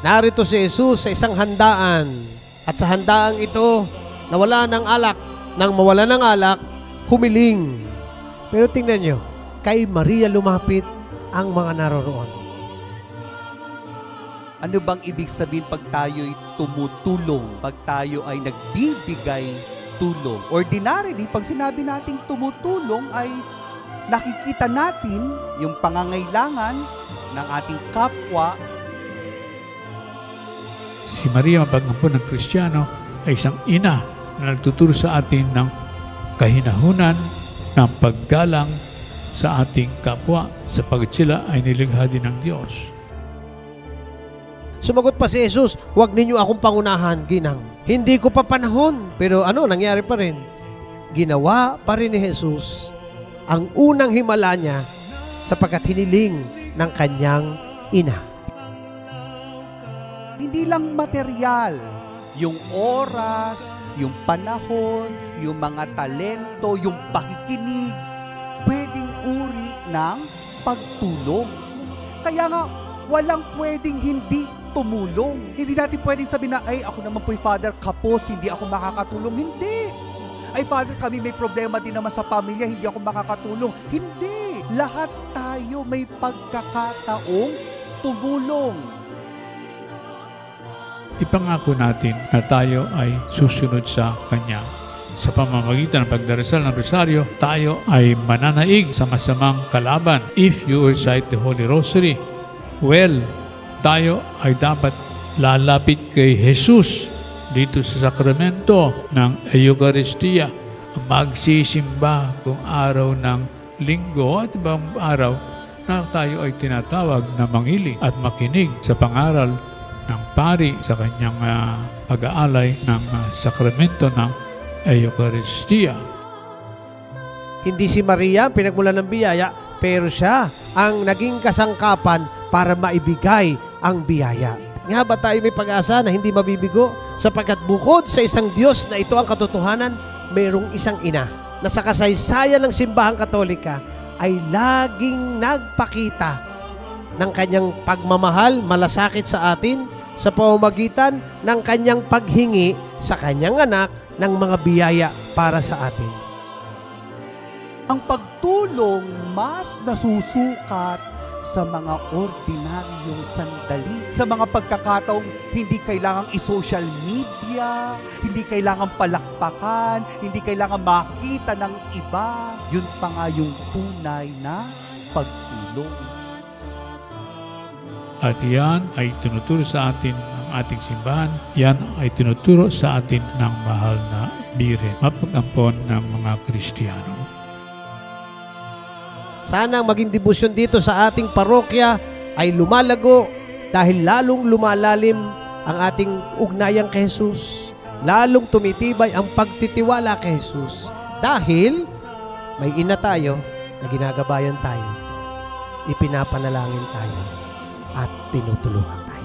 Narito si Jesus sa isang handaan, at sa handaang ito, nawala ng alak. Nang mawala ng alak, humiling. Pero tingnan nyo, kay Maria lumapit ang mga naroroon. Ano bang ibig sabihin pag tayo'y tumutulong, pag tayo ay nagbibigay tulong? Ordinarily, pag sinabi nating tumutulong ay nakikita natin yung pangangailangan ng ating kapwa. Si Maria, mapag-ampon ng Kristiyano, ay isang ina na nagtuturo sa atin ng kahinahunan, ng paggalang sa ating kapwa sapagkat sila ay nilikha din ng Diyos. Sumagot pa si Jesus, "Huwag ninyo akong pangunahan, ginang. Hindi ko pa panahon." Pero nangyari pa rin. Ginawa pa rin ni Jesus ang unang himala niya sapagkat hiniling ng kanyang ina. Hindi lang material, yung oras, yung panahon, yung mga talento, yung pakikinig, pwedeng uri ng pagtulong. Kaya nga, walang pwedeng hindi tumulong. Hindi natin pwedeng sabihin na, ay, ako naman po'y Father kapos, hindi ako makakatulong. Hindi. Ay, Father, kami may problema din naman sa pamilya, hindi ako makakatulong. Hindi. Lahat tayo may pagkakataong tumulong. Ipangako natin na tayo ay susunod sa Kanya. Sa pamamagitan ng pagdarasal ng Rosaryo, tayo ay mananaig sa masamang kalaban. If you recite the Holy Rosary, well, tayo ay dapat lalapit kay Jesus dito sa sakramento ng Eucharistia. Magsisimba kung araw ng linggo at ibang araw na tayo ay tinatawag na mangiling at makinig sa pangaral ng pari sa kanyang pag-aalay ng sakramento ng Eucharistia. Hindi si Maria pinagmulan ng biyaya, pero siya ang naging kasangkapan para maibigay ang biyaya. Nga ba tayo may pag-asa na hindi mabibigo? Sapagkat bukod sa isang Diyos na ito ang katotohanan, mayroong isang ina na sa kasaysayan ng simbahang Katolika ay laging nagpakita ng kanyang pagmamahal, malasakit sa atin sa pamamagitan ng kanyang paghingi sa kanyang anak ng mga biyaya para sa atin. Ang pagtulong mas nasusukat sa mga ordinaryong sandali. Sa mga pagkakataong hindi kailangang i-social media, hindi kailangang palakpakan, hindi kailangang makita ng iba. Yun pa nga yung tunay na pagtulong. At yan ay tinuturo sa atin ng ating simbahan. Yan ay tinuturo sa atin ng mahal na Birhen, mapag-ampon ng mga Kristiyano. Sana ang maging debosyon dito sa ating parokya ay lumalago dahil lalong lumalalim ang ating ugnayang kay Jesus. Lalong tumitibay ang pagtitiwala kay Jesus. Dahil may ina tayo na ginagabayan tayo, ipinapanalangin tayo, at tinutulungan tayo.